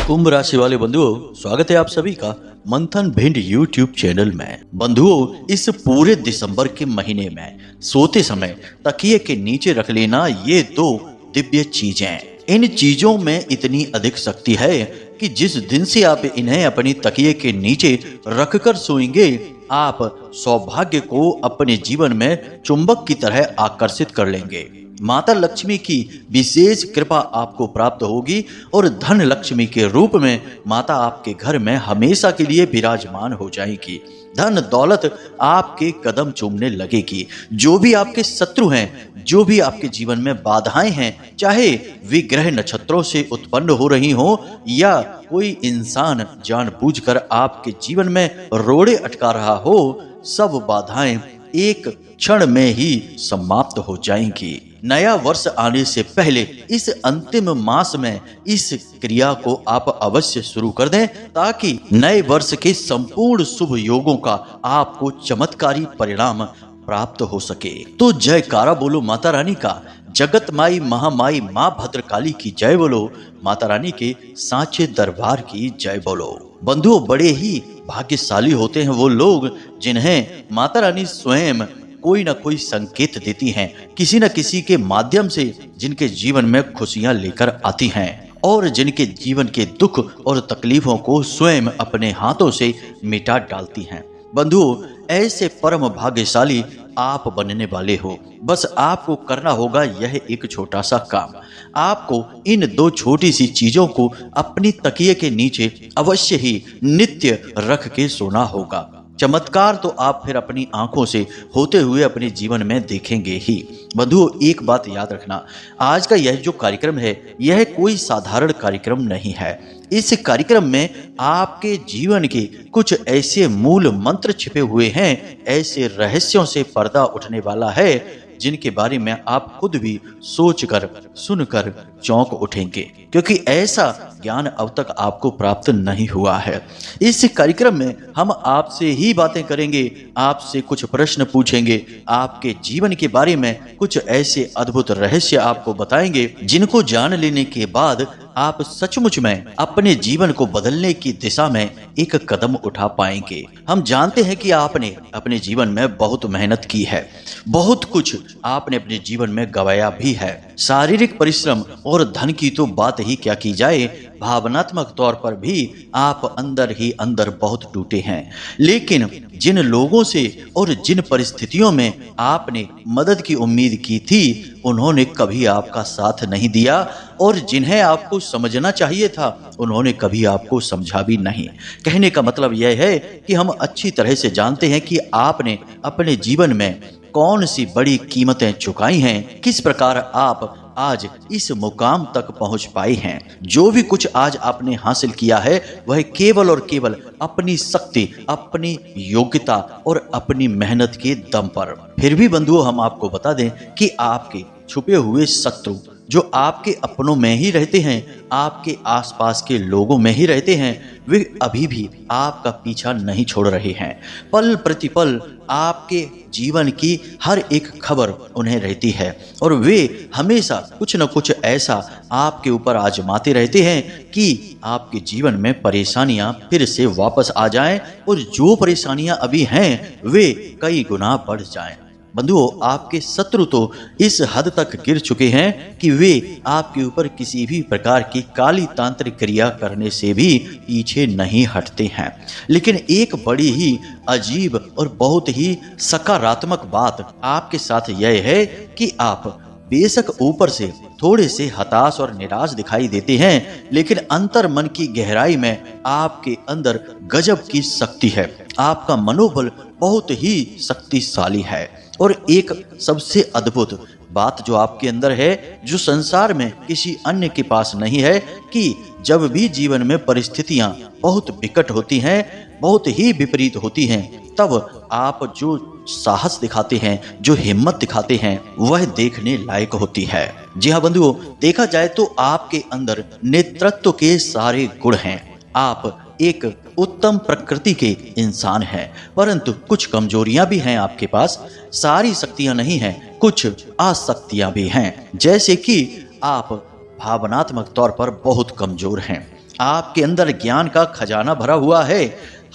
कुंभ राशि वाले बंधुओं, स्वागत है आप सभी का मंथन भिंड यूट्यूब चैनल में। बंधुओं, इस पूरे दिसंबर के महीने में सोते समय तकिए के नीचे रख लेना ये दो दिव्य चीजें। इन चीजों में इतनी अधिक शक्ति है कि जिस दिन से आप इन्हें अपनी तकिए के नीचे रखकर सोएंगे, आप सौभाग्य को अपने जीवन में चुंबक की तरह आकर्षित कर लेंगे। माता लक्ष्मी की विशेष कृपा आपको प्राप्त होगी और धन लक्ष्मी के रूप में माता आपके घर में हमेशा के लिए विराजमान हो जाएगी। धन दौलत आपके कदम चूमने लगेगी। जो भी आपके शत्रु हैं, जो भी आपके जीवन में बाधाएं हैं, चाहे वे ग्रह नक्षत्रों से उत्पन्न हो रही हो या कोई इंसान जानबूझकर आपके जीवन में रोड़े अटका रहा हो, सब बाधाएं एक क्षण में ही समाप्त हो जाएंगी। नया वर्ष आने से पहले इस अंतिम मास में इस क्रिया को आप अवश्य शुरू कर दें, ताकि नए वर्ष के संपूर्ण शुभ योगों का आपको चमत्कारी परिणाम प्राप्त हो सके। तो जयकारा बोलो माता रानी का, जगत माई महामाई माँ भद्रकाली की जय बोलो, माता रानी के सांचे दरबार की जय बोलो। बंधुओं, बड़े ही भाग्यशाली होते हैं वो लोग जिन्हें माता रानी स्वयं कोई ना कोई संकेत देती हैं, किसी न किसी के माध्यम से, जिनके जीवन में खुशियां लेकर आती हैं और जिनके जीवन के दुख और तकलीफों को स्वयं अपने हाथों से मिटा डालती हैं। बंधुओं, ऐसे परम भाग्यशाली आप बनने वाले हो। बस आपको करना होगा यह एक छोटा सा काम। आपको इन दो छोटी सी चीजों को अपनी तकिए के नीचे अवश्य ही नित्य रख के सोना होगा। चमत्कार तो आप फिर अपनी आंखों से होते हुए अपने जीवन में देखेंगे ही। बंधुओं, एक बात याद रखना, आज का यह जो कार्यक्रम है, यह कोई साधारण कार्यक्रम नहीं है। इस कार्यक्रम में आपके जीवन के कुछ ऐसे मूल मंत्र छिपे हुए हैं, ऐसे रहस्यों से पर्दा उठने वाला है जिनके बारे में आप खुद भी सोचकर सुनकर चौंक उठेंगे, क्योंकि ऐसा ज्ञान अब तक आपको प्राप्त नहीं हुआ है। इस कार्यक्रम में हम आपसे ही बातें करेंगे, आपसे कुछ प्रश्न पूछेंगे, आपके जीवन के बारे में कुछ ऐसे अद्भुत रहस्य आपको बताएंगे जिनको जान लेने के बाद आप सचमुच में अपने जीवन को बदलने की दिशा में एक कदम उठा पाएंगे। हम जानते हैं कि आपने अपने जीवन में बहुत मेहनत की है, बहुत कुछ आपने अपने जीवन में गंवाया भी है। शारीरिक परिश्रम और धन की तो बात ही क्या की जाए, भावनात्मक तौर पर भी आप अंदर ही अंदर बहुत टूटे हैं। लेकिन जिन लोगों से और जिन परिस्थितियों में आपने मदद की उम्मीद की थी, उन्होंने कभी आपका साथ नहीं दिया, और जिन्हें आपको समझना चाहिए था, उन्होंने कभी आपको समझा भी नहीं। कहने का मतलब यह है कि हम अच्छी तरह से जानते हैं कि आपने अपने जीवन में कौन सी बड़ी कीमतें चुकाई हैं, किस प्रकार आप आज इस मुकाम तक पहुंच पाए हैं। जो भी कुछ आज आपने हासिल किया है, वह केवल और केवल अपनी शक्ति, अपनी योग्यता और अपनी मेहनत के दम पर। फिर भी बंधुओं, हम आपको बता दें कि आपके छुपे हुए शत्रु जो आपके अपनों में ही रहते हैं, आपके आसपास के लोगों में ही रहते हैं, वे अभी भी आपका पीछा नहीं छोड़ रहे हैं। पल प्रतिपल आपके जीवन की हर एक खबर उन्हें रहती है और वे हमेशा कुछ न कुछ ऐसा आपके ऊपर आजमाते रहते हैं कि आपके जीवन में परेशानियां फिर से वापस आ जाएं और जो परेशानियां अभी हैं वे कई गुना बढ़ जाएं। बंधुओं, आपके शत्रु तो इस हद तक गिर चुके हैं कि वे आपके ऊपर किसी भी प्रकार की काली तांत्रिक क्रिया करने से भी पीछे नहीं हटते हैं। लेकिन एक बड़ी ही अजीब और बहुत ही सकारात्मक बात आपके साथ यह है कि आप बेशक ऊपर से थोड़े से हताश और निराश दिखाई देते हैं, लेकिन अंतर मन की गहराई में आपके अंदर गजब की शक्ति है। आपका मनोबल बहुत ही शक्तिशाली है। और एक सबसे अद्भुत बात जो आपके अंदर है, जो संसार में किसी अन्य के पास नहीं है, कि जब भी जीवन में परिस्थितियां बहुत विकट होती हैं, बहुत ही विपरीत होती हैं, तब आप जो साहस दिखाते हैं, जो हिम्मत दिखाते हैं, वह देखने लायक होती है। जी हाँ बंधुओं, देखा जाए तो आपके अंदर नेतृत्व के सारे गुण हैं। आप एक उत्तम प्रकृति के इंसान हैं, परंतु कुछ कमजोरियां भी हैं आपके पास। सारी शक्तियां नहीं हैं, कुछ आसक्तियां भी हैं। जैसे कि आप भावनात्मक तौर पर बहुत कमजोर हैं। आपके अंदर ज्ञान का खजाना भरा हुआ है।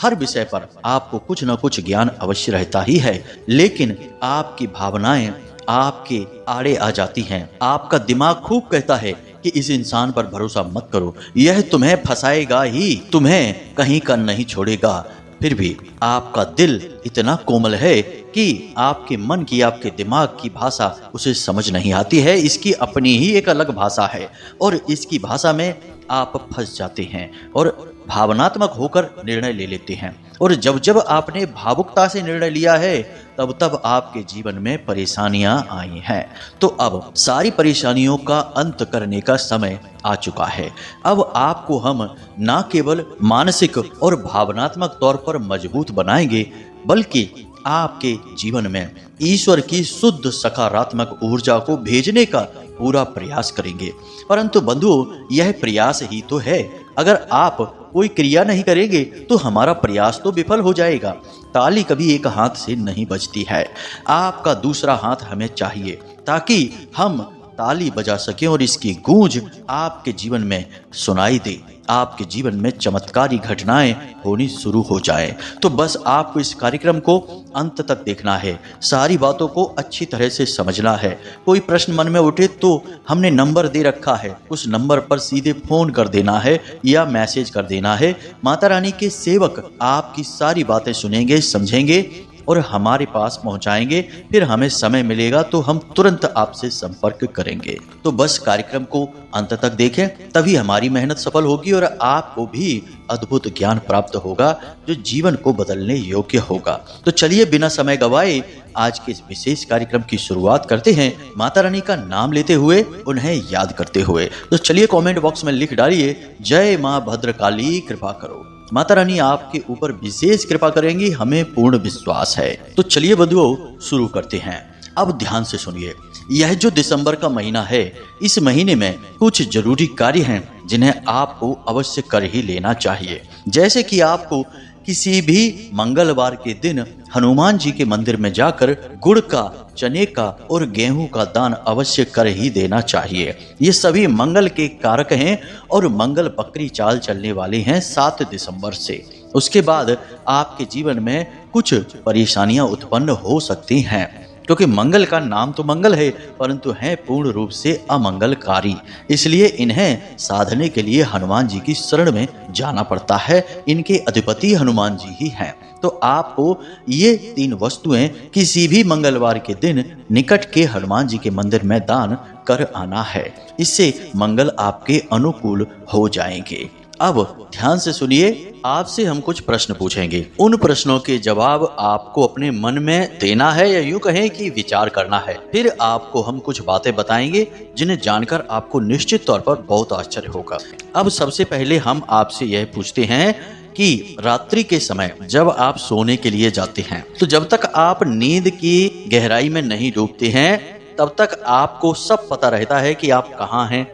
हर विषय पर आपको कुछ न कुछ ज्ञान अवश्य रहता ही है, लेकिन आपकी भावनाएं आपके आड़े आ जाती हैं। आपका दिमाग खूब कहता है कि इस इंसान पर भरोसा मत करो, यह तुम्हें फंसाएगा ही, तुम्हें कहीं का नहीं छोड़ेगा। फिर भी आपका दिल इतना कोमल है कि आपके मन की, आपके दिमाग की भाषा उसे समझ नहीं आती है। इसकी अपनी ही एक अलग भाषा है और इसकी भाषा में आप फंस जाते हैं और भावनात्मक होकर निर्णय ले लेते हैं। और जब जब आपने भावुकता से निर्णय लिया है तब तब आपके जीवन में परेशानियां आई हैं। तो अब सारी परेशानियों का अंत करने का समय आ चुका है। अब आपको हम ना केवल मानसिक और भावनात्मक तौर पर मजबूत बनाएंगे, बल्कि आपके जीवन में ईश्वर की शुद्ध सकारात्मक ऊर्जा को भेजने का पूरा प्रयास करेंगे। परंतु बंधुओं, यह प्रयास ही तो है। अगर आप कोई क्रिया नहीं करेंगे तो हमारा प्रयास तो विफल हो जाएगा। ताली कभी एक हाथ से नहीं बजती है, आपका दूसरा हाथ हमें चाहिए ताकि हम ताली बजा सकें और इसकी गूंज आपके जीवन में सुनाई दे, आपके जीवन में चमत्कारी घटनाएं होनी शुरू हो जाए। तो बस आपको इस कार्यक्रम को अंत तक देखना है, सारी बातों को अच्छी तरह से समझना है। कोई प्रश्न मन में उठे तो हमने नंबर दे रखा है, उस नंबर पर सीधे फोन कर देना है या मैसेज कर देना है। माता रानी के सेवक आपकी सारी बातें सुनेंगे, समझेंगे और हमारे पास पहुंचाएंगे। फिर हमें समय मिलेगा तो हम तुरंत आपसे संपर्क करेंगे। तो बस कार्यक्रम को अंत तक देखें, तभी हमारी मेहनत सफल होगी और आपको भी अद्भुत ज्ञान प्राप्त होगा जो जीवन को बदलने योग्य होगा। तो चलिए बिना समय गवाए आज के इस विशेष कार्यक्रम की शुरुआत करते हैं, माता रानी का नाम लेते हुए, उन्हें याद करते हुए। तो चलिए कमेंट बॉक्स में लिख डालिए, जय मां भद्रकाली कृपा करो। माता रानी आपके ऊपर विशेष कृपा करेंगी, हमें पूर्ण विश्वास है। तो चलिए बंधुओं शुरू करते हैं। अब ध्यान से सुनिए, यह जो दिसंबर का महीना है, इस महीने में कुछ जरूरी कार्य हैं जिन्हें आपको अवश्य कर ही लेना चाहिए। जैसे कि आपको किसी भी मंगलवार के दिन हनुमान जी के मंदिर में जाकर गुड़ का, चने का और गेहूं का दान अवश्य कर ही देना चाहिए। ये सभी मंगल के कारक हैं और मंगल बकरी चाल चलने वाले हैं 7 दिसंबर से। उसके बाद आपके जीवन में कुछ परेशानियां उत्पन्न हो सकती हैं, क्योंकि मंगल का नाम तो मंगल है परंतु है पूर्ण रूप से अमंगलकारी। इसलिए इन्हें साधने के लिए हनुमान जी की शरण में जाना पड़ता है। इनके अधिपति हनुमान जी ही हैं। तो आपको ये 3 वस्तुएं किसी भी मंगलवार के दिन निकट के हनुमान जी के मंदिर में दान कर आना है। इससे मंगल आपके अनुकूल हो जाएंगे। अब ध्यान से सुनिए, आपसे हम कुछ प्रश्न पूछेंगे। उन प्रश्नों के जवाब आपको अपने मन में देना है या यूं कहें कि विचार करना है। फिर आपको हम कुछ बातें बताएंगे जिन्हें जानकर आपको निश्चित तौर पर बहुत आश्चर्य होगा। अब सबसे पहले हम आपसे यह पूछते हैं कि रात्रि के समय जब आप सोने के लिए जाते हैं, तो जब तक आप नींद की गहराई में नहीं डूबते हैं तब तक आपको सब पता रहता है कि आप कहाँ हैं,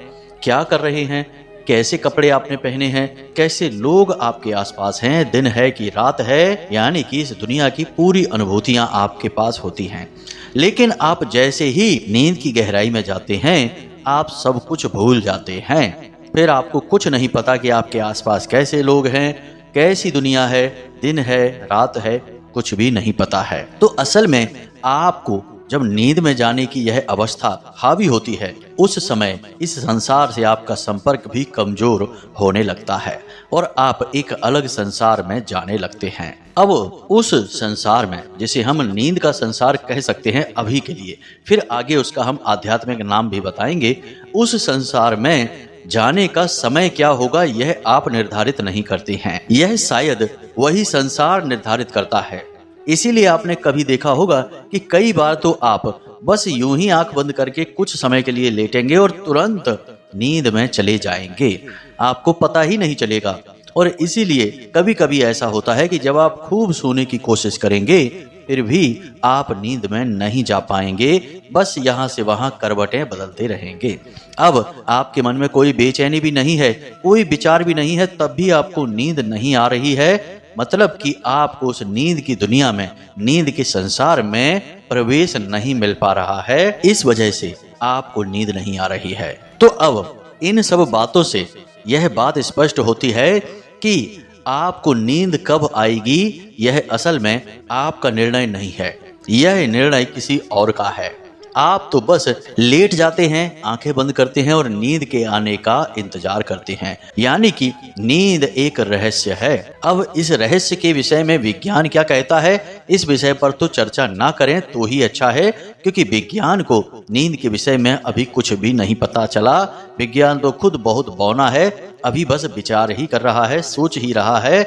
क्या कर रहे हैं, कैसे कपड़े आपने पहने हैं, कैसे लोग आपके आसपास हैं, दिन है कि रात है, यानी कि इस दुनिया की पूरी अनुभूतियां आपके पास होती हैं। लेकिन आप जैसे ही नींद की गहराई में जाते हैं आप सब कुछ भूल जाते हैं। फिर आपको कुछ नहीं पता कि आपके आसपास कैसे लोग हैं, कैसी दुनिया है, दिन है, रात है, कुछ भी नहीं पता है। तो असल में आपको जब नींद में जाने की यह अवस्था हावी होती है, उस समय इस संसार से आपका संपर्क भी कमजोर होने लगता है और आप एक अलग संसार में जाने लगते हैं। अब उस संसार में, जिसे हम नींद का संसार कह सकते हैं अभी के लिए, फिर आगे उसका हम आध्यात्मिक नाम भी बताएंगे, उस संसार में जाने का समय क्या होगा यह आप निर्धारित नहीं करते हैं, यह शायद वही संसार निर्धारित करता है। इसीलिए आपने कभी देखा होगा कि कई बार तो आप बस यूं ही आंख बंद करके कुछ समय के लिए लेटेंगे और तुरंत नींद में चले जाएंगे, आपको पता ही नहीं चलेगा। और इसीलिए कभी कभी ऐसा होता है कि जब आप खूब सोने की कोशिश करेंगे फिर भी आप नींद में नहीं जा पाएंगे, बस यहाँ से वहाँ करवटें बदलते रहेंगे। अब आपके मन में कोई बेचैनी भी नहीं है, कोई विचार भी नहीं है, तब भी आपको नींद नहीं आ रही है, मतलब कि आपको उस नींद की दुनिया में, नींद के संसार में प्रवेश नहीं मिल पा रहा है। इस वजह से आपको नींद नहीं आ रही है। तो अब इन सब बातों से यह बात स्पष्ट होती है कि आपको नींद कब आएगी यह असल में आपका निर्णय नहीं है, यह निर्णय किसी और का है। आप तो बस लेट जाते हैं, आंखें बंद करते हैं और नींद के आने का इंतजार करते हैं। यानी कि नींद एक रहस्य है। अब इस रहस्य के विषय में विज्ञान क्या कहता है, इस विषय पर तो चर्चा ना करें तो ही अच्छा है, क्योंकि विज्ञान को नींद के विषय में अभी कुछ भी नहीं पता चला। विज्ञान तो खुद बहुत बौना है, अभी बस विचार ही कर रहा है, सोच ही रहा है।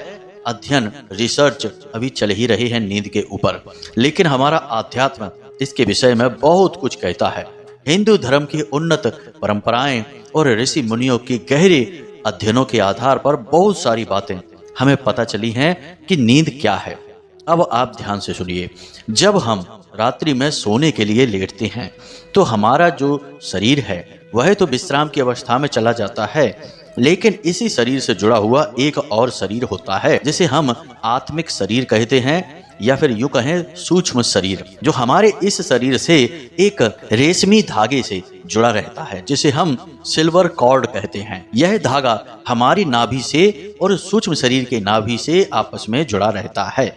अध्ययन, रिसर्च अभी चल ही रही है नींद के ऊपर, लेकिन हमारा आध्यात्म इसके विषय में बहुत कुछ कहता है। हिंदू धर्म की उन्नत परंपराएं और ऋषि मुनियों की गहरे अध्ययनों के आधार पर बहुत सारी बातें हमें पता चली हैं कि नींद क्या है। अब आप ध्यान से सुनिए। जब हम रात्रि में सोने के लिए लेटते हैं तो हमारा जो शरीर है वह तो विश्राम की अवस्था में चला जाता है, लेकिन इसी शरीर से जुड़ा हुआ एक और शरीर होता है जिसे हम आत्मिक शरीर कहते हैं, या फिर यूं कहें सूक्ष्म शरीर, जो हमारे इस शरीर से एक रेशमी धागे से जुड़ा रहता है जिसे हम सिल्वर कॉर्ड कहते हैं। यह धागा हमारी नाभि से और सूक्ष्म शरीर के नाभि से आपस में जुड़ा रहता है।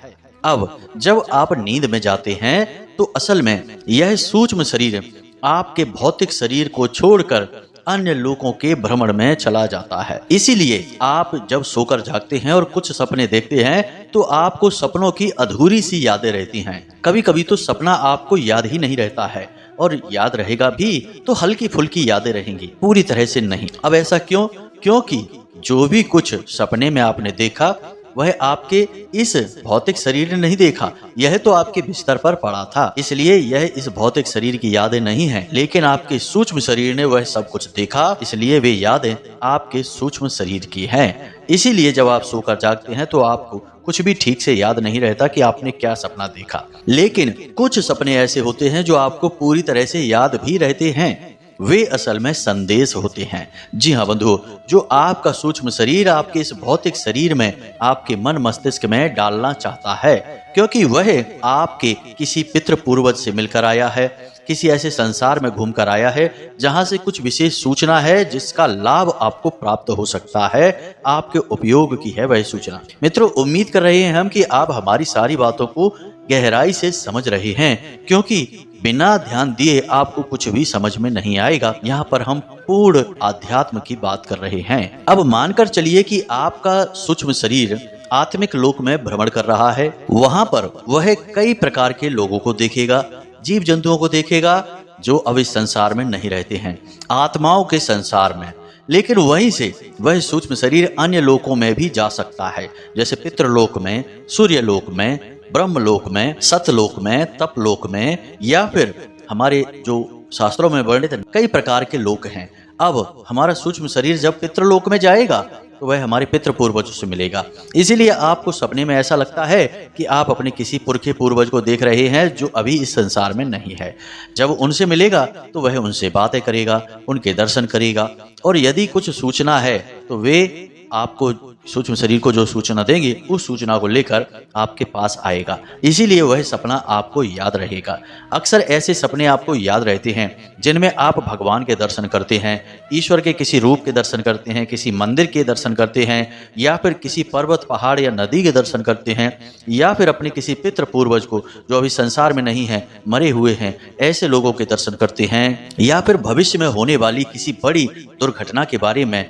अब जब आप नींद में जाते हैं तो असल में यह सूक्ष्म शरीर आपके भौतिक शरीर को छोड़कर अन्य लोगों के भ्रमण में चला जाता है। इसीलिए आप जब सोकर जागते हैं और कुछ सपने देखते हैं तो आपको सपनों की अधूरी सी यादें रहती हैं। कभी कभी तो सपना आपको याद ही नहीं रहता है, और याद रहेगा भी तो हल्की फुल्की यादें रहेंगी, पूरी तरह से नहीं। अब ऐसा क्यों? क्योंकि जो भी कुछ सपने में आपने देखा वह आपके इस भौतिक शरीर ने नहीं देखा, यह तो आपके बिस्तर पर पड़ा था। इसलिए यह इस भौतिक शरीर की यादें नहीं है, लेकिन आपके सूक्ष्म शरीर ने वह सब कुछ देखा, इसलिए वे यादें आपके सूक्ष्म शरीर की हैं। इसीलिए जब आप सोकर जागते हैं तो आपको कुछ भी ठीक से याद नहीं रहता कि आपने क्या सपना देखा, लेकिन कुछ सपने ऐसे होते हैं जो आपको पूरी तरह से याद भी रहते हैं। वे असल में संदेश होते हैं। जी हाँ बंधुओं, जो आपका सूक्ष्म शरीर आपके इस भौतिक शरीर में आपके मन मस्तिष्क में डालना चाहता है, क्योंकि वह आपके किसी पितृ पूर्वज से मिलकर आया है, किसी ऐसे संसार में घूमकर आया है जहां से कुछ विशेष सूचना है जिसका लाभ आपको प्राप्त हो सकता है, आपके उपयोग की है वह सूचना। मित्रों, उम्मीद कर रहे हैं हम कि आप हमारी सारी बातों को गहराई से समझ रहे हैं, क्योंकि बिना ध्यान दिए आपको कुछ भी समझ में नहीं आएगा। यहाँ पर हम पूर्ण आध्यात्म की बात कर रहे हैं। अब मानकर चलिए कि आपका सूक्ष्म शरीर आत्मिक लोक में भ्रमण कर रहा है। वहां पर वह कई प्रकार के लोगों को देखेगा, जीव जंतुओं को देखेगा जो अब इस संसार में नहीं रहते हैं, आत्माओं के संसार में। लेकिन वहीं से वह सूक्ष्म शरीर अन्य लोकों में भी जा सकता है, जैसे पितृलोक में, सूर्यलोक में, ब्रह्मलोक में, सतलोक में, तपलोक में, या फिर हमारे जो शास्त्रों में वर्णित कई प्रकार के लोक हैं। अब हमारा सूक्ष्म शरीर जब पितृलोक में जाएगा तो वह हमारे पितृ पूर्वजों से मिलेगा। इसीलिए आपको सपने में ऐसा लगता है कि आप अपने किसी पुरखे पूर्वज को देख रहे हैं जो अभी इस संसार में नहीं है। जब उनसे मिलेगा तो वह उनसे बातें करेगा, उनके दर्शन करेगा, और यदि कुछ सूचना है तो वे आपको सूक्ष्म शरीर को जो सूचना देंगे उस सूचना को लेकर आपके पास आएगा। इसीलिए वह सपना आपको याद रहेगा। अक्सर ऐसे सपने आपको याद रहते हैं जिनमें आप भगवान के दर्शन करते हैं, ईश्वर के किसी रूप के दर्शन करते हैं, किसी मंदिर के दर्शन करते हैं, या फिर किसी पर्वत, पहाड़ या नदी के दर्शन करते हैं, या फिर अपने किसी पितृ पूर्वज को जो अभी संसार में नहीं है, मरे हुए हैं, ऐसे लोगों के दर्शन करते हैं, या फिर भविष्य में होने वाली किसी बड़ी दुर्घटना के बारे में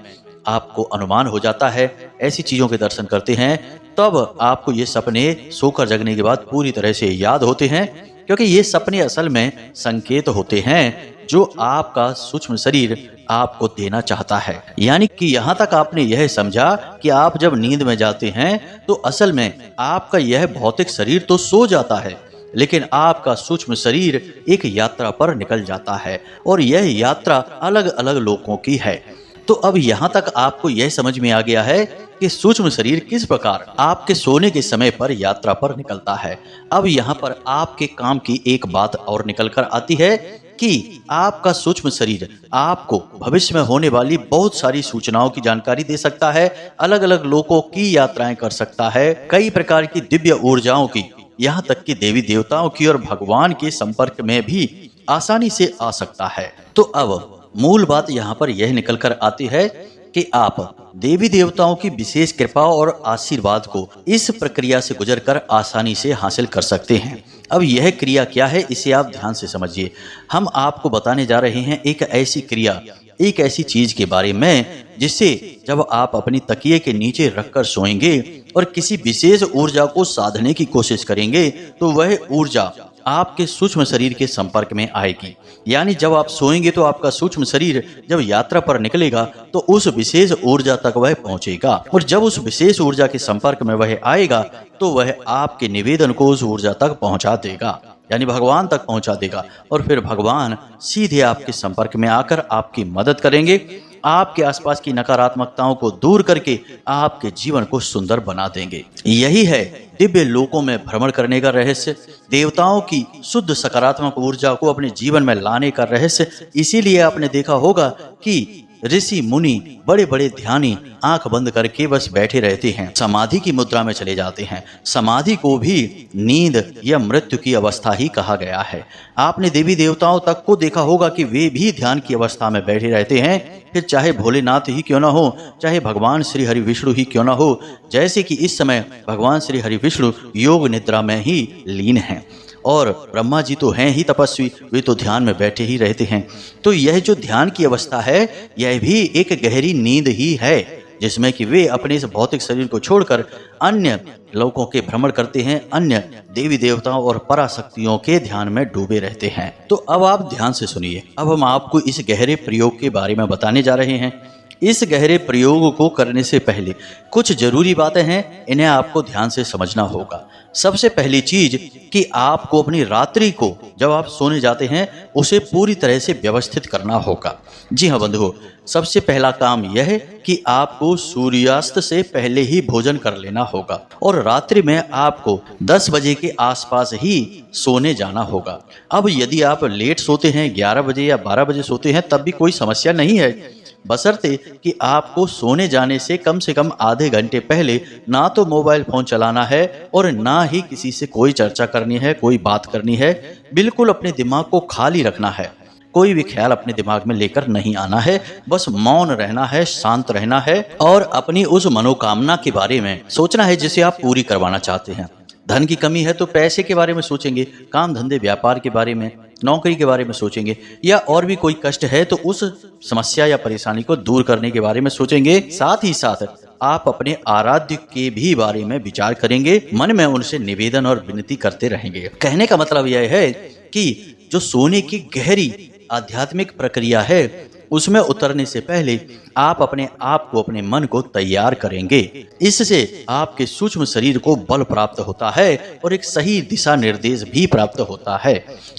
आपको अनुमान हो जाता है, ऐसी चीजों के दर्शन करते हैं। तब आपको ये सपने सोकर जगने के बाद पूरी तरह से याद होते हैं, क्योंकि ये सपने असल में संकेत होते हैं जो आपका सूक्ष्म शरीर आपको देना चाहता है। यानी कि यहाँ तक आपने यह समझा कि आप जब नींद में जाते हैं तो असल में आपका यह भौतिक शरीर तो सो जाता है, लेकिन आपका सूक्ष्म शरीर एक यात्रा पर निकल जाता है, और यह यात्रा अलग अलग लोगों की है। तो अब यहाँ तक आपको यह समझ में आ गया है कि सूक्ष्म शरीर किस प्रकार आपके सोने के समय पर यात्रा पर निकलता है। अब यहाँ पर आपके काम की एक बात और निकल कर आती है कि आपका सूक्ष्म शरीर आपको भविष्य में होने वाली बहुत सारी सूचनाओं की जानकारी दे सकता है, अलग अलग लोगों की यात्राएं कर सकता है, कई प्रकार की दिव्य ऊर्जाओं की, यहाँ तक कि देवी देवताओं की और भगवान के संपर्क में भी आसानी से आ सकता है। तो अब मूल बात यहाँ पर यह निकल कर आती है कि आप देवी देवताओं की विशेष कृपा और आशीर्वाद को इस प्रक्रिया से गुजरकर आसानी से हासिल कर सकते हैं। अब यह क्रिया क्या है, इसे आप ध्यान से समझिए। हम आपको बताने जा रहे हैं एक ऐसी क्रिया, एक ऐसी चीज के बारे में जिससे जब आप अपनी तकिए के नीचे रखकर सोएंगे और किसी विशेष ऊर्जा को साधने की कोशिश करेंगे तो वह ऊर्जा आपके सूक्ष्म शरीर के संपर्क में आएगी। यानी जब आप सोएंगे तो आपका सूक्ष्म शरीर जब यात्रा पर निकलेगा तो उस विशेष ऊर्जा तक वह पहुंचेगा, और जब उस विशेष ऊर्जा के संपर्क में वह आएगा तो वह आपके निवेदन को उस ऊर्जा तक पहुंचा देगा, यानी भगवान तक पहुंचा देगा। और फिर भगवान सीधे आपके संपर्क में आकर आपकी मदद करेंगे, आपके आसपास की नकारात्मकताओं को दूर करके आपके जीवन को सुंदर बना देंगे। यही है दिव्य लोकों में भ्रमण करने का रहस्य, देवताओं की शुद्ध सकारात्मक ऊर्जा को अपने जीवन में लाने का रहस्य। इसीलिए आपने देखा होगा कि ऋषि मुनि बड़े बड़े ध्यानी आंख बंद करके बस बैठे रहते हैं, समाधि की मुद्रा में चले जाते हैं। समाधि को भी नींद या मृत्यु की अवस्था ही कहा गया है। आपने देवी देवताओं तक को देखा होगा कि वे भी ध्यान की अवस्था में बैठे रहते हैं, फिर चाहे भोलेनाथ ही क्यों ना हो, चाहे भगवान श्री हरि विष्णु ही क्यों ना हो। जैसे कि इस समय भगवान श्री हरि विष्णु योग निद्रा में ही लीन हैं और ब्रह्मा जी तो हैं ही तपस्वी, वे तो ध्यान में बैठे ही रहते हैं। तो यह जो ध्यान की अवस्था है यह भी एक गहरी नींद ही है, जिसमें कि वे अपने इस भौतिक शरीर को छोड़कर अन्य लोकों के भ्रमण करते हैं, अन्य देवी देवताओं और पराशक्तियों के ध्यान में डूबे रहते हैं। तो अब आप ध्यान से सुनिए, अब हम आपको इस गहरे प्रयोग के बारे में बताने जा रहे हैं। इस गहरे प्रयोग को करने से पहले कुछ जरूरी बातें हैं, इन्हें आपको ध्यान से समझना होगा। सबसे पहली चीज कि आपको अपनी रात्रि को जब आप सोने जाते हैं उसे पूरी तरह से व्यवस्थित करना होगा। जी हाँ बंधुओं, सबसे पहला काम यह है कि आपको सूर्यास्त से पहले ही भोजन कर लेना होगा और रात्रि में आपको 10 बजे के आसपास ही सोने जाना होगा। अब यदि आप लेट सोते हैं, 11 बजे या 12 बजे सोते हैं, तब भी कोई समस्या नहीं है, बशर्ते कि आपको सोने जाने से कम आधे घंटे पहले ना तो मोबाइल फोन चलाना है और ना ही किसी से कोई चर्चा करनी है, कोई बात करनी है। बिल्कुल अपने दिमाग को खाली रखना है, कोई भी ख्याल अपने दिमाग में लेकर नहीं आना है, बस मौन रहना है, शांत रहना है और अपनी उस मनोकामना के बारे में सोचना है जिसे आप पूरी करवाना चाहते हैं। धन की कमी है तो पैसे के बारे में सोचेंगे, काम धंधे व्यापार के बारे में, नौकरी के बारे में सोचेंगे, या और भी कोई कष्ट है तो उस समस्या या परेशानी को दूर करने के बारे में सोचेंगे। साथ ही साथ आप अपने आराध्य के भी बारे में विचार करेंगे, मन में उनसे निवेदन और विनती करते रहेंगे। कहने का मतलब यह है कि जो सोने की गहरी आध्यात्मिक प्रक्रिया है उसमें उतरने से पहले आप अपने आप को, अपने मन को तैयार करेंगे। इससे आपके सूक्ष्म शरीर को बल प्राप्त होता है और एक सही दिशा निर्देश भी प्राप्त होता है,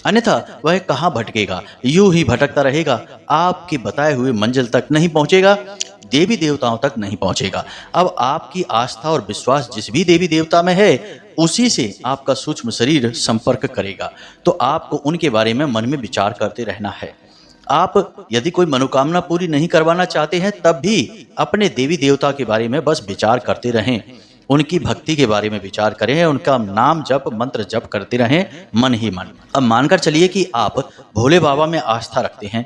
अन्यथा वह कहाँ भटकेगा, यूं ही भटकता रहेगा, आपके बताए हुए मंजिल तक नहीं पहुंचेगा, देवी देवताओं तक नहीं पहुंचेगा। अब आपकी आस्था और विश्वास जिस भी देवी देवता में है उसी से आपका सूक्ष्म शरीर संपर्क करेगा, तो आपको उनके बारे में मन में विचार करते रहना है। आप यदि कोई मनोकामना पूरी नहीं करवाना चाहते हैं तब भी अपने देवी देवता के बारे में बस विचार करते रहें, उनकी भक्ति के बारे में विचार करें, उनका नाम जप मंत्र जप करते रहें मन ही मन। अब मानकर चलिए कि आप भोले बाबा में आस्था रखते हैं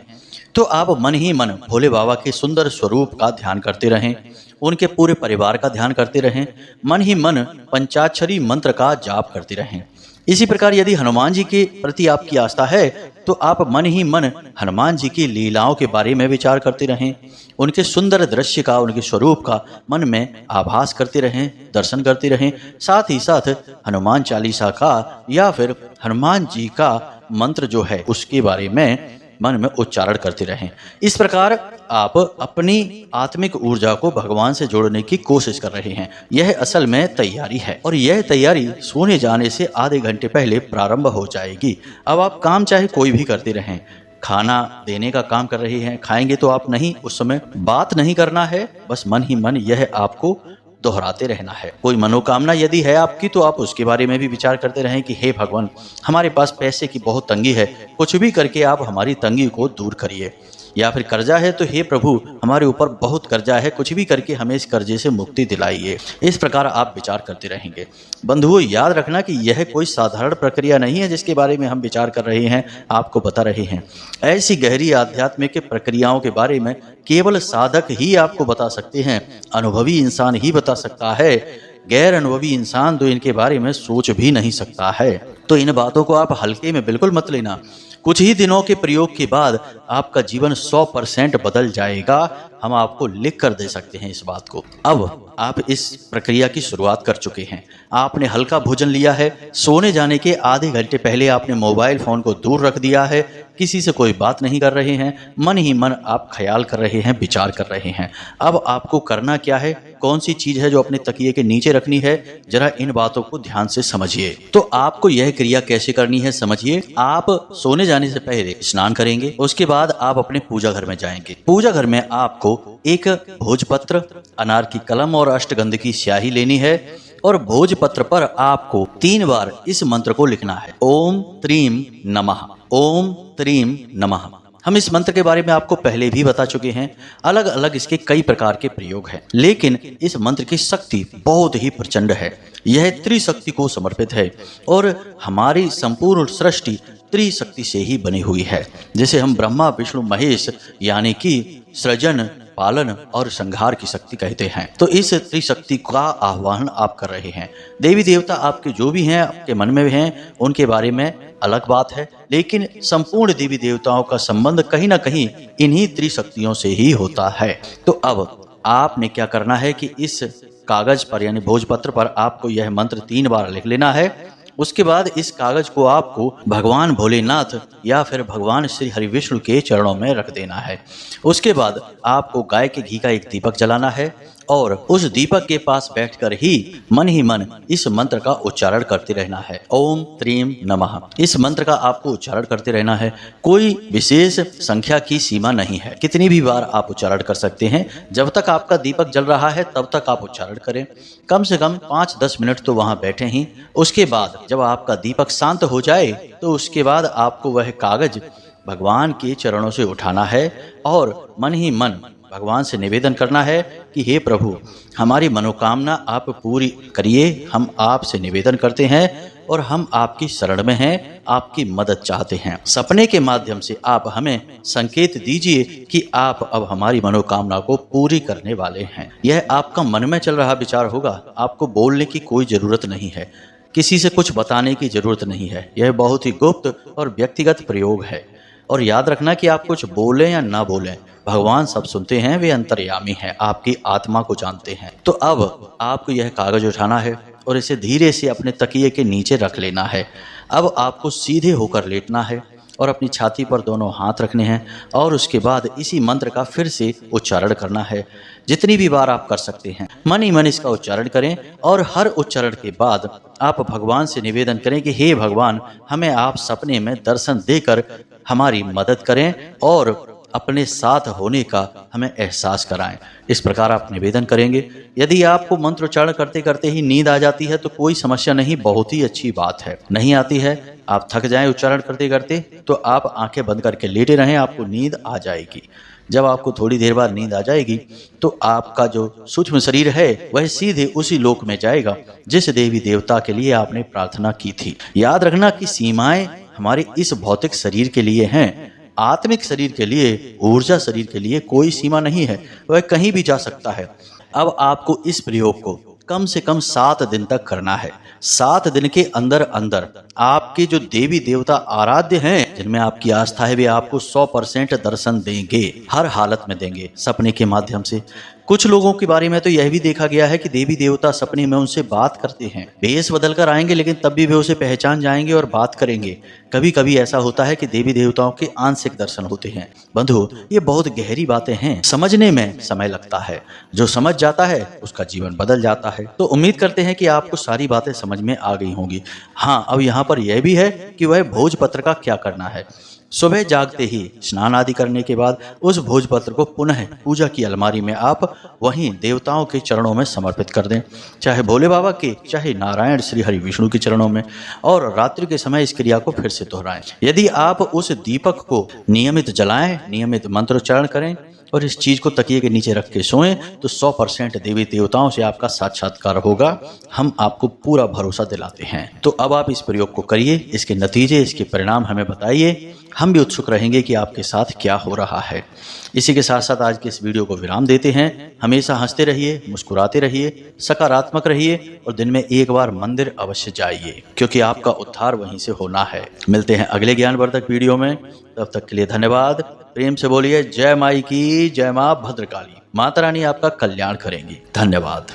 तो आप मन ही मन भोले बाबा के सुंदर स्वरूप का ध्यान करते रहें, उनके पूरे परिवार का ध्यान करते रहें, मन ही मन पंचाक्षरी मंत्र का जाप करते रहें। इसी प्रकार यदि हनुमान जी के प्रति आपकी आस्था है तो आप मन ही मन हनुमान जी की लीलाओं के बारे में विचार करते रहें, उनके सुंदर दृश्य का, उनके स्वरूप का मन में आभास करते रहें, दर्शन करते रहें। साथ ही साथ हनुमान चालीसा का या फिर हनुमान जी का मंत्र जो है उसके बारे में मन में उच्चारण करते रहें। इस प्रकार आप अपनी आत्मिक ऊर्जा को भगवान से जोड़ने की कोशिश कर रहे हैं। यह असल में तैयारी है और यह तैयारी सोने जाने से आधे घंटे पहले प्रारंभ हो जाएगी। अब आप काम चाहे कोई भी करते रहें, खाना देने का काम कर रहे हैं, खाएंगे तो आप नहीं, उस समय बात नहीं करना है, बस मन ही मन यह आपको दोहराते रहना है। कोई मनोकामना यदि है आपकी तो आप उसके बारे में भी विचार करते रहें कि हे भगवान, हमारे पास पैसे की बहुत तंगी है, कुछ भी करके आप हमारी तंगी को दूर करिए। या फिर कर्जा है तो हे प्रभु हमारे ऊपर बहुत कर्जा है, कुछ भी करके हमें इस कर्जे से मुक्ति दिलाइए। इस प्रकार आप विचार करते रहेंगे। बंधुओं, याद रखना कि यह कोई साधारण प्रक्रिया नहीं है जिसके बारे में हम विचार कर रहे हैं, आपको बता रहे हैं। ऐसी गहरी आध्यात्मिक प्रक्रियाओं के बारे में केवल साधक ही आपको बता सकते हैं, अनुभवी इंसान ही बता सकता है। गैर अनुभवी इंसान तो इनके बारे में सोच भी नहीं सकता है। तो इन बातों को आप हल्के में बिल्कुल मत लेना। कुछ ही दिनों के प्रयोग के बाद आपका जीवन 100% बदल जाएगा। हम आपको लिख कर दे सकते हैं इस बात को। अब आप इस प्रक्रिया की शुरुआत कर चुके हैं। आपने हल्का भोजन लिया है, सोने जाने के आधे घंटे पहले आपने मोबाइल फोन को दूर रख दिया है, किसी से कोई बात नहीं कर रहे हैं, मन ही मन आप ख्याल कर रहे हैं, विचार कर रहे हैं। अब आपको करना क्या है, कौन सी चीज है जो अपने तकिए के नीचे रखनी है, जरा इन बातों को ध्यान से समझिए। तो आपको यह क्रिया कैसे करनी है समझिए। आप सोने जाने से पहले स्नान करेंगे, उसके बाद आप अपने पूजा घर में जाएंगे। पूजा घर में आपको एक भोजपत्र, अनार की कलम और अष्टगंध की स्याही लेनी है और भोजपत्र पर आपको 3 बार इस मंत्र को लिखना है, ओम त्रीम नमः, ओम त्रीम नमः। हम इस मंत्र के बारे में आपको पहले भी बता चुके हैं। अलग अलग इसके कई प्रकार के प्रयोग हैं, लेकिन इस मंत्र की शक्ति बहुत ही प्रचंड है। यह त्रिशक्ति को समर्पित है और हमारी संपूर्ण सृष्टि त्रिशक्ति से ही बनी हुई है। जैसे हम ब्रह्मा विष्णु महेश यानी कि सृजन, पालन और संहार की शक्ति कहते हैं। तो इस त्रिशक्ति का आह्वान आप कर रहे हैं। देवी देवता आपके जो भी हैं, आपके मन में हैं, उनके बारे में अलग बात है, लेकिन संपूर्ण देवी देवताओं का संबंध कहीं ना कहीं इन्हीं त्रिशक्तियों से ही होता है। तो अब आपने क्या करना है कि इस कागज पर यानी भोजपत्र पर आपको यह मंत्र 3 बार लिख लेना है। उसके बाद इस कागज को आपको भगवान भोलेनाथ या फिर भगवान श्री हरि विष्णु के चरणों में रख देना है। उसके बाद आपको गाय के घी का एक दीपक जलाना है और उस दीपक के पास बैठकर ही मन इस मंत्र का उच्चारण करते रहना है, ओम त्रीम नमः। इस मंत्र का आपको उच्चारण करते रहना है। कोई विशेष संख्या की सीमा नहीं है, कितनी भी बार आप उच्चारण कर सकते हैं। जब तक आपका दीपक जल रहा है तब तक आप उच्चारण करें। कम से कम 5-10 मिनट तो वहां बैठे ही। उसके बाद जब आपका दीपक शांत हो जाए तो उसके बाद आपको वह कागज भगवान के चरणों से उठाना है और मन ही मन भगवान से निवेदन करना है कि हे प्रभु, हमारी मनोकामना आप पूरी करिए। हम आपसे निवेदन करते हैं और हम आपकी शरण में हैं, आपकी मदद चाहते हैं। सपने के माध्यम से आप हमें संकेत दीजिए कि आप अब हमारी मनोकामना को पूरी करने वाले हैं। यह आपका मन में चल रहा विचार होगा, आपको बोलने की कोई जरूरत नहीं है, किसी से कुछ बताने की जरूरत नहीं है। यह बहुत ही गुप्त और व्यक्तिगत प्रयोग है। और याद रखना कि आप कुछ बोलें या ना बोलें, भगवान सब सुनते हैं, वे अंतर्यामी हैं, आपकी आत्मा को जानते हैं। तो अब आपको यह कागज उठाना है और इसे धीरे से अपने तकिए के नीचे रख लेना है। अब आपको सीधे होकर लेटना है और अपनी छाती पर दोनों हाथ रखने हैं और उसके बाद इसी मंत्र का फिर से उच्चारण करना है। जितनी भी बार आप कर सकते हैं, मन ही मन इसका उच्चारण करें और हर उच्चारण के बाद आप भगवान से निवेदन करें कि हे भगवान, हमें आप सपने में दर्शन देकर हमारी मदद करें और अपने साथ होने का हमें एहसास कराएं। इस प्रकार आप निवेदन करेंगे। यदि आपको मंत्रोच्चारण करते करते ही नींद आ जाती है तो कोई समस्या नहीं, बहुत ही अच्छी बात है। नहीं आती है, आप थक जाएं उच्चारण करते करते, तो आप आंखें बंद करके लेटे रहें, आपको नींद आ जाएगी। जब आपको थोड़ी देर बाद नींद आ जाएगी तो आपका जो सूक्ष्म शरीर है वह सीधे उसी लोक में जाएगा जिस देवी देवता के लिए आपने प्रार्थना की थी। याद रखना कि सीमाएं हमारे इस भौतिक शरीर के लिए हैं, आत्मिक शरीर के लिए, ऊर्जा शरीर के लिए कोई सीमा नहीं है, वह कहीं भी जा सकता है। अब आपको इस प्रयोग को कम से कम 7 दिन तक करना है। 7 दिन के अंदर अंदर आपके जो देवी देवता आराध्य हैं, जिनमें आपकी आस्था है, वे आपको 100% दर्शन देंगे, हर हालत में देंगे, सपने के माध्यम से। कुछ लोगों के बारे में तो यह भी देखा गया है कि देवी देवता सपने में उनसे बात करते हैं। भेष बदल कर आएंगे लेकिन तब भी वे उसे पहचान जाएंगे और बात करेंगे। कभी कभी ऐसा होता है कि देवी देवताओं के आंशिक दर्शन होते हैं। बंधु, ये बहुत गहरी बातें हैं, समझने में समय लगता है। जो समझ जाता है उसका जीवन बदल जाता है। तो उम्मीद करते हैं कि आपको सारी बातें समझ में आ गई होंगी। हाँ, अब यहाँ पर यह भी है कि वह भोजपत्र का क्या करना है। सुबह जागते ही स्नान आदि करने के बाद उस भोजपत्र को पुनः पूजा की अलमारी में आप वहीं देवताओं के चरणों में समर्पित कर दें, चाहे भोले बाबा के, चाहे नारायण श्री हरि विष्णु के चरणों में, और रात्रि के समय इस क्रिया को फिर से दोहराएं। यदि आप उस दीपक को नियमित जलाएं, नियमित मंत्रोच्चारण करें और इस चीज को तकिए के नीचे रख के सोएं तो 100% देवी देवताओं से आपका साक्षात्कार होगा। हम आपको पूरा भरोसा दिलाते हैं। तो अब आप इस प्रयोग को करिए, इसके नतीजे, इसके परिणाम हमें बताइए। हम भी उत्सुक रहेंगे कि आपके साथ क्या हो रहा है। इसी के साथ साथ आज के इस वीडियो को विराम देते हैं। हमेशा हंसते रहिए, मुस्कुराते रहिए, सकारात्मक रहिए और दिन में एक बार मंदिर अवश्य जाइए, क्योंकि आपका उद्धार वहीं से होना है। मिलते हैं अगले ज्ञानवर्धक वीडियो में। तब तक के लिए धन्यवाद। प्रेम से बोलिए जय माई की, जय मां भद्रकाली। माता रानी आपका कल्याण करेंगी। धन्यवाद।